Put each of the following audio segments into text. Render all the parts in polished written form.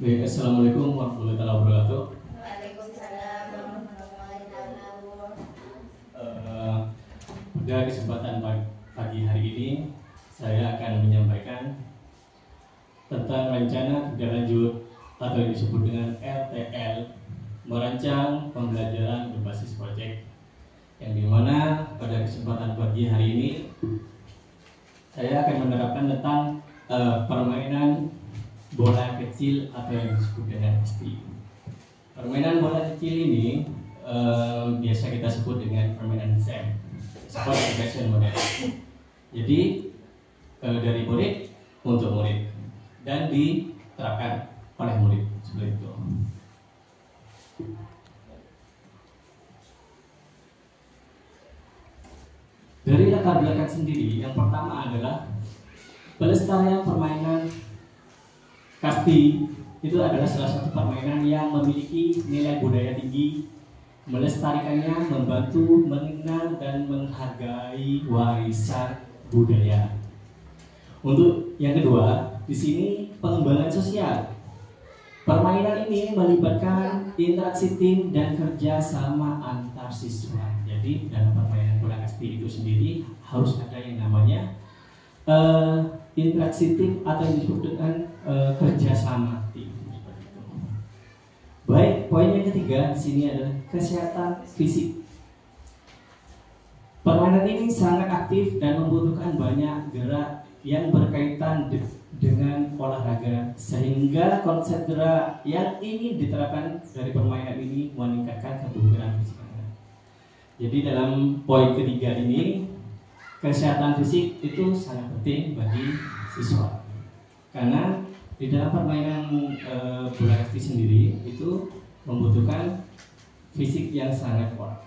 Baik, Assalamualaikum warahmatullahi wabarakatuh. Waalaikumsalam warahmatullahi wabarakatuh. Pada kesempatan pagi hari ini, saya akan menyampaikan tentang rencana tindak lanjut atau yang disebut dengan RTL, merancang pembelajaran berbasis proyek, yang dimana pada kesempatan pagi hari ini saya akan menerapkan tentang permainan bola kecil atau yang disebut dengan STI. Permainan bola kecil ini biasa kita sebut dengan permainan SEM, Sport Education Model. Jadi dari murid untuk murid dan diterapkan oleh murid seperti itu. Dari latar belakang sendiri, yang pertama adalah pelestarian permainan kasti. Itu adalah salah satu permainan yang memiliki nilai budaya tinggi, melestarikannya, membantu mengenal dan menghargai warisan budaya. Untuk yang kedua, di sini pengembangan sosial. Permainan ini melibatkan interaksi tim dan kerja sama antar siswa. Jadi dalam permainan bola kasti itu sendiri harus ada yang namanya interaksi tim atau yang disebut dengan kerjasama tim. Baik, poin yang ketiga di sini adalah kesehatan fisik. Permainan ini sangat aktif dan membutuhkan banyak gerak yang berkaitan dengan olahraga, sehingga konsep gerak yang ingin diterapkan dari permainan ini meningkatkan kebugaran fisik. Jadi dalam poin ketiga ini, kesehatan fisik itu sangat penting bagi siswa, karena di dalam permainan bola kasti sendiri itu membutuhkan fisik yang sangat kuat.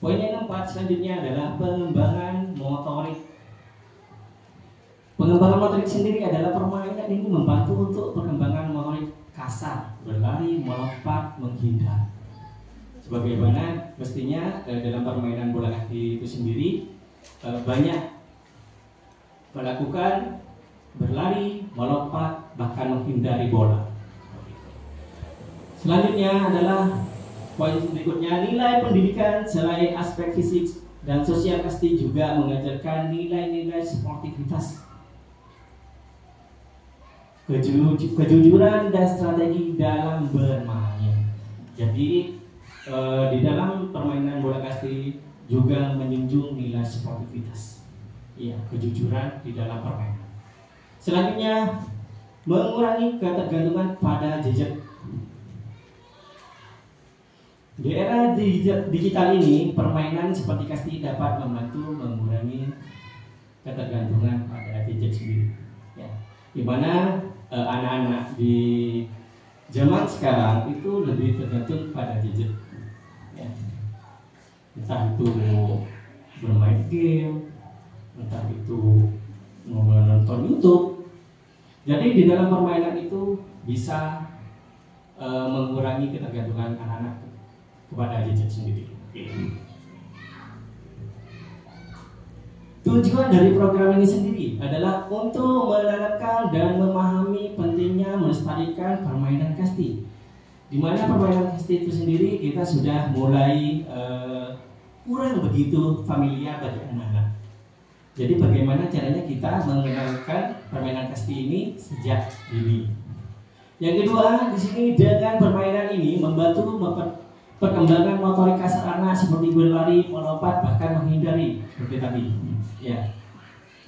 Poin yang keempat selanjutnya adalah pengembangan motorik. Pengembangan motorik sendiri adalah permainan ini membantu untuk perkembangan motorik kasar, berlari, melompat, menghindar. Sebagaimana mestinya dalam permainan bola kaki itu sendiri banyak melakukan berlari, melompat, bahkan menghindari bola. Selanjutnya adalah poin berikutnya, nilai pendidikan selain aspek fisik dan sosial kasti juga mengajarkan nilai-nilai sportivitas, kejujuran dan strategi dalam bermain. Jadi di dalam permainan bola kasti juga menjunjung nilai sportivitas, ya, kejujuran di dalam permainan. Selanjutnya, mengurangi ketergantungan pada gadget. Di era digital ini, permainan seperti kasti dapat membantu mengurangi ketergantungan pada gadget sendiri. Ya, di mana anak-anak di zaman sekarang itu lebih tergantung pada gadget. Ya. Entah itu bermain game, entah itu menonton YouTube. Jadi di dalam permainan itu bisa mengurangi ketergantungan anak-anak kepada gadget sendiri. Tujuan dari program ini sendiri adalah untuk menanamkan dan memahami pentingnya melestarikan permainan kasti. Di mana permainan kasti itu sendiri kita sudah mulai kurang begitu familiar bagi anak-anak. Jadi bagaimana caranya kita mengenalkan permainan kasti ini sejak dini. Yang kedua, di sini dengan permainan ini membantu perkembangan motorik kasar anak seperti berlari, melompat, bahkan menghindari seperti tadi. Ya,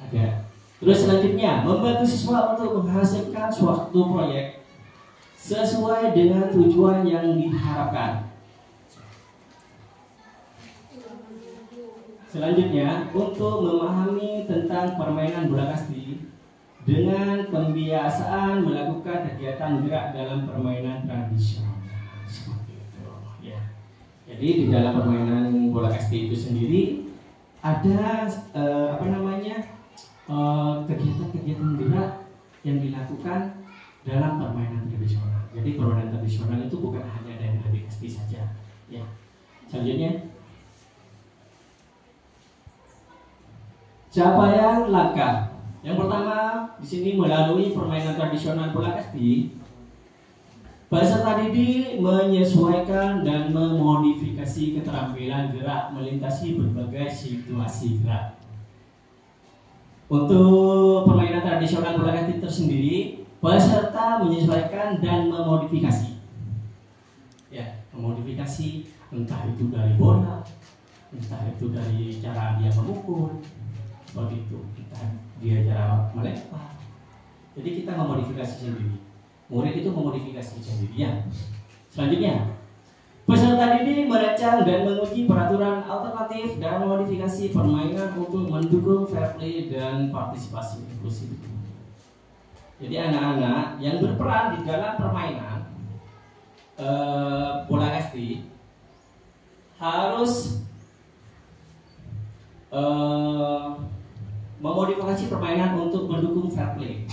ada. Terus selanjutnya, membantu siswa untuk menghasilkan suatu proyek sesuai dengan tujuan yang diharapkan. Selanjutnya, untuk memahami tentang permainan bola kasti dengan pembiasaan melakukan kegiatan gerak dalam permainan tradisional. Seperti itu, ya. Jadi di dalam permainan bola kasti itu sendiri ada kegiatan-kegiatan gerak yang dilakukan dalam permainan tradisional. Jadi permainan tradisional itu bukan hanya dari kasti saja. Ya. Selanjutnya, capaian langkah. Yang pertama, di sini melalui permainan tradisional bola kasti, Peserta didik menyesuaikan dan memodifikasi keterampilan gerak melintasi berbagai situasi gerak. Untuk permainan tradisional bola kasti tersendiri, peserta menyesuaikan dan memodifikasi. Ya, memodifikasi entah itu dari bola, entah itu dari cara dia memukul, seperti itu, entah dia cara melempar. Jadi kita memodifikasi sendiri. Murid itu memodifikasi sendirian. Selanjutnya, peserta didik merancang dan menguji peraturan alternatif dan modifikasi permainan untuk mendukung fair play dan partisipasi inklusif. Jadi anak-anak yang berperan di dalam permainan bola kasti harus memodifikasi permainan untuk mendukung fair play.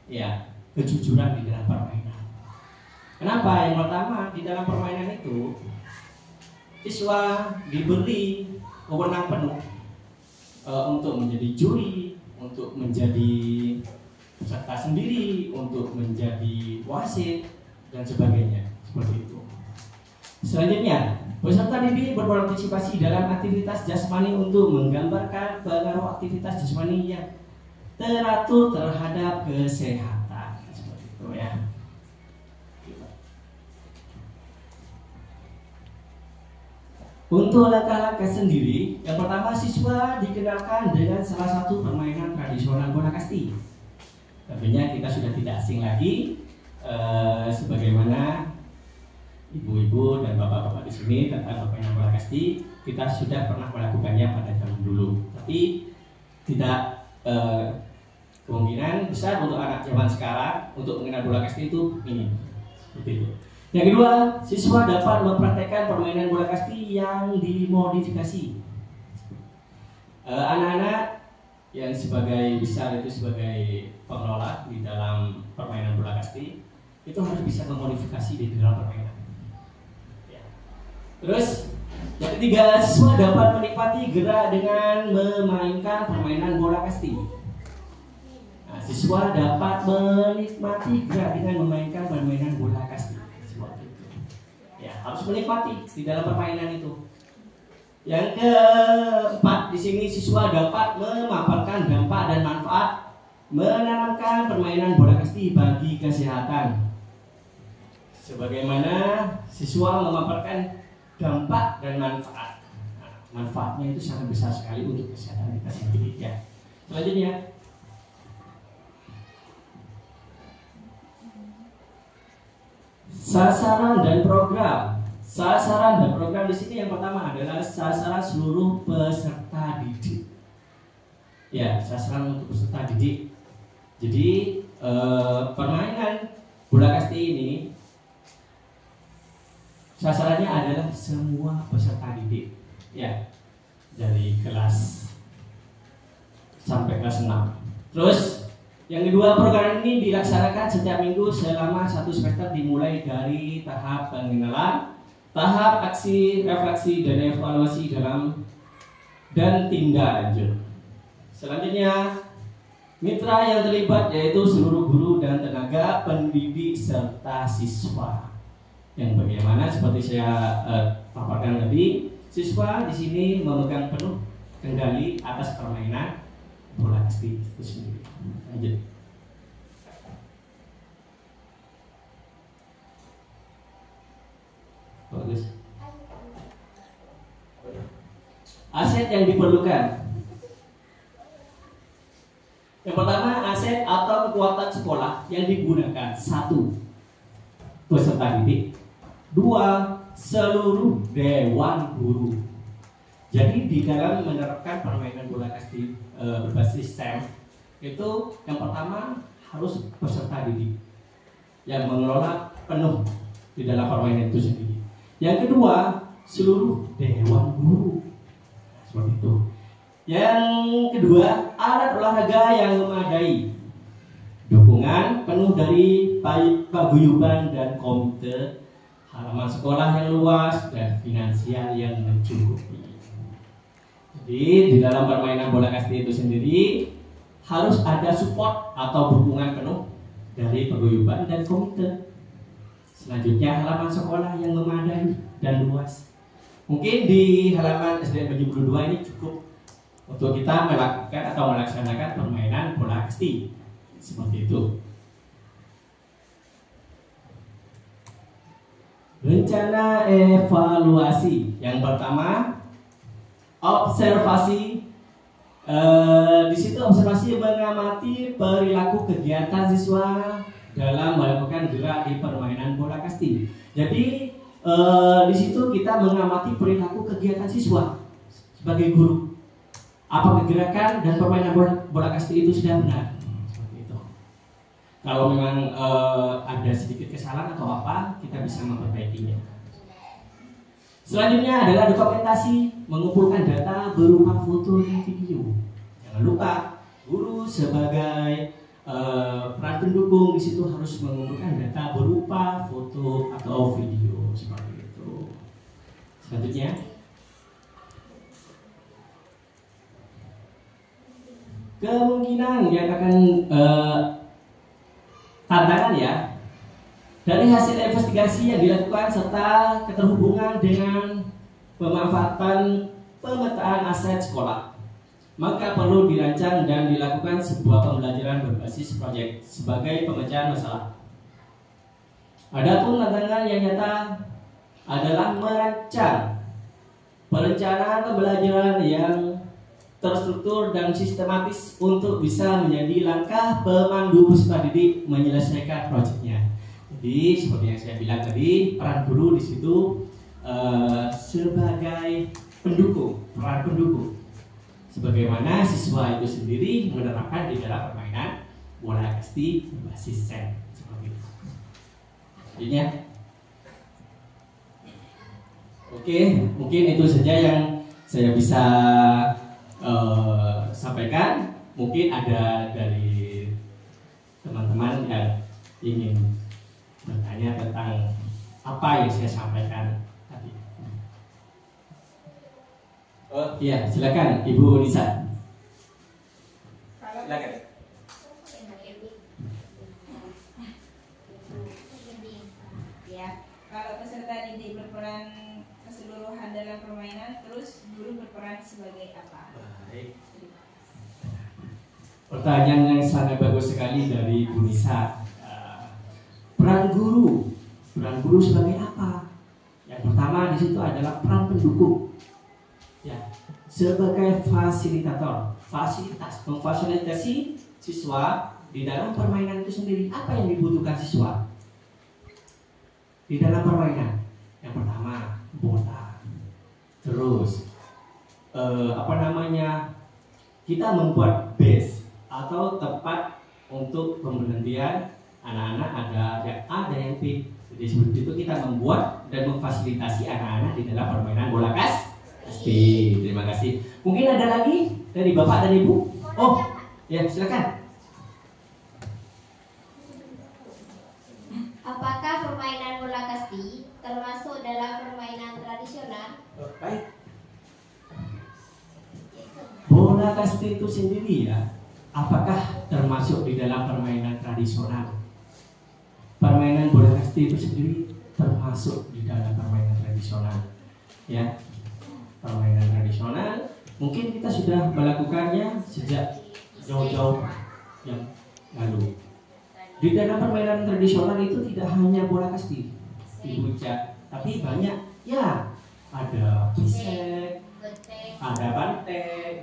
Ya, kejujuran di dalam permainan. Kenapa? Yang pertama, di dalam permainan itu siswa diberi wewenang penuh untuk menjadi juri, untuk menjadi peserta sendiri, untuk menjadi wasit dan sebagainya, seperti itu. Selanjutnya, peserta didik berpartisipasi dalam aktivitas jasmani untuk menggambarkan pengaruh aktivitas jasmani yang teratur terhadap kesehatan. Ya. Untuk langkah-langkah sendiri, yang pertama siswa dikenalkan dengan salah satu permainan tradisional bola kasti. Tentunya kita sudah tidak asing lagi, sebagaimana ibu-ibu dan bapak-bapak di sini tentang permainan bola kasti, kita sudah pernah melakukannya pada zaman dulu. Tapi tidak kemungkinan besar untuk anak zaman sekarang untuk mengenal bola kasti itu minim. Seperti itu. Yang kedua, siswa dapat mempraktekkan permainan bola kasti yang dimodifikasi. Anak-anak yang sebagai besar itu sebagai pengelola di dalam permainan bola kasti itu harus bisa memodifikasi di dalam permainan. Ya. Terus yang ketiga, siswa dapat menikmati gerak dengan memainkan permainan bola kasti. Nah, siswa dapat menikmati gerak dengan memainkan permainan bola kasti. Ya, harus menikmati di dalam permainan itu. Yang keempat, di sini siswa dapat memaparkan dampak dan manfaat menanamkan permainan bola kasti bagi kesehatan. Sebagaimana siswa memaparkan dampak dan manfaat. Nah, manfaatnya itu sangat besar sekali untuk kesehatan kita sendiri. Ya. Selanjutnya, sasaran dan program. Sasaran dan program di sini yang pertama adalah sasaran seluruh peserta didik. Ya, sasaran untuk peserta didik. Jadi permainan bola kasti ini sasarannya adalah semua peserta didik. Ya, dari kelas sampai kelas 6. Terus yang kedua, program ini dilaksanakan setiap minggu selama 1 semester dimulai dari tahap pengenalan, tahap aksi, refleksi, dan evaluasi dan tindak lanjut. Selanjutnya, mitra yang terlibat yaitu seluruh guru dan tenaga pendidik serta siswa. Yang bagaimana seperti saya paparkan tadi, siswa di sini memegang penuh kendali atas permainan bola kasti itu sendiri. Lanjut. Bagus. Aset yang diperlukan. Yang pertama, aset atau kekuatan sekolah yang digunakan. 1. Peserta didik. 2. Seluruh dewan guru. Jadi di dalam menerapkan permainan bola kasti berbasis STEM itu yang pertama harus peserta didik yang mengelola penuh di dalam permainan itu sendiri. Yang kedua, seluruh dewan guru. Nah, seperti itu. Yang kedua, alat olahraga yang memadai. Dukungan penuh dari paguyuban dan komite, halaman sekolah yang luas dan finansial yang mencukupi. Jadi di dalam permainan bola kasti itu sendiri harus ada support atau dukungan penuh dari paguyuban dan komite. Selanjutnya halaman sekolah yang memadai dan luas. Mungkin di halaman SDN Baju Biru 2 ini cukup untuk kita melakukan atau melaksanakan permainan bola kasti seperti itu. Rencana evaluasi yang pertama, observasi. Di situ observasi mengamati perilaku kegiatan siswa dalam melakukan gerak di permainan bola kasti. Jadi di situ kita mengamati perilaku kegiatan siswa sebagai guru. Apa kegerakan dan permainan bola kasti itu sudah benar? Seperti itu. Kalau memang ada sedikit kesalahan atau apa, kita bisa memperbaikinya. Selanjutnya adalah dokumentasi, mengumpulkan data berupa foto dan video. Jangan lupa, guru sebagai peran pendukung di situ harus mengumpulkan data berupa foto atau video seperti itu. Selanjutnya, kemungkinan yang akan tantangan ya. Dari hasil investigasi yang dilakukan serta keterhubungan dengan pemanfaatan pemetaan aset sekolah, maka perlu dirancang dan dilakukan sebuah pembelajaran berbasis proyek sebagai pemecahan masalah. Adapun tantangan yang nyata adalah merancang perencanaan pembelajaran yang terstruktur dan sistematis untuk bisa menjadi langkah pemandu peserta didik menyelesaikan proyeknya. Jadi seperti yang saya bilang tadi, peran guru di situ sebagai pendukung, peran pendukung. Sebagaimana siswa itu sendiri menerapkan di dalam permainan bola kasti berbasis set seperti itu. Jadinya, oke, mungkin itu saja yang saya bisa sampaikan. Mungkin ada dari teman-teman yang ingin bertanya tentang apa yang saya sampaikan tadi. Oh iya, silakan Ibu Nisa. Silakan. Ya, kalau peserta didik berperan keseluruhan dalam permainan, terus guru berperan sebagai apa? Baik. Pertanyaan yang sangat bagus sekali dari Bu Nisa. Peran guru sebagai apa? Yang pertama di situ adalah peran pendukung. Ya, sebagai fasilitator, memfasilitasi siswa di dalam permainan itu sendiri. Apa yang dibutuhkan siswa di dalam permainan? Yang pertama bola. Terus kita membuat base atau tempat untuk pemberhentian anak-anak, ada yang A dan yang B. Jadi seperti itu kita membuat dan memfasilitasi anak-anak di dalam permainan bola kasti. Terima kasih. Mungkin ada lagi dari Bapak dan Ibu? Oh, ya silakan. Apakah permainan bola kasti termasuk dalam permainan tradisional? Baik. Bola kasti itu sendiri ya, apakah termasuk di dalam permainan tradisional? Permainan bola kasti itu sendiri termasuk di dalam permainan tradisional. Ya, permainan tradisional mungkin kita sudah melakukannya sejak jauh-jauh yang lalu. Di dalam permainan tradisional itu tidak hanya bola kasti, Ibu Ica, tapi banyak ya. Ada pisek, ada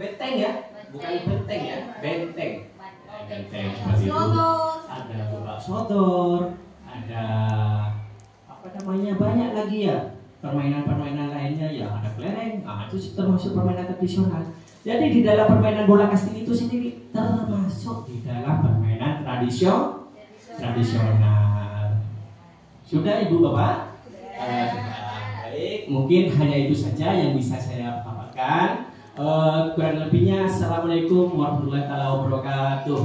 benteng ya, bukan benteng ya, benteng seperti itu. Ada bola sodor, ada banyak lagi ya, permainan lainnya ya, ada kelereng. Nah, itu termasuk permainan tradisional. Jadi di dalam permainan bola kasti itu sendiri termasuk di dalam permainan tradisional. Sudah Ibu Bapak? Baik, mungkin hanya itu saja yang bisa saya paparkan. Kurang lebihnya, assalamualaikum warahmatullahi wabarakatuh.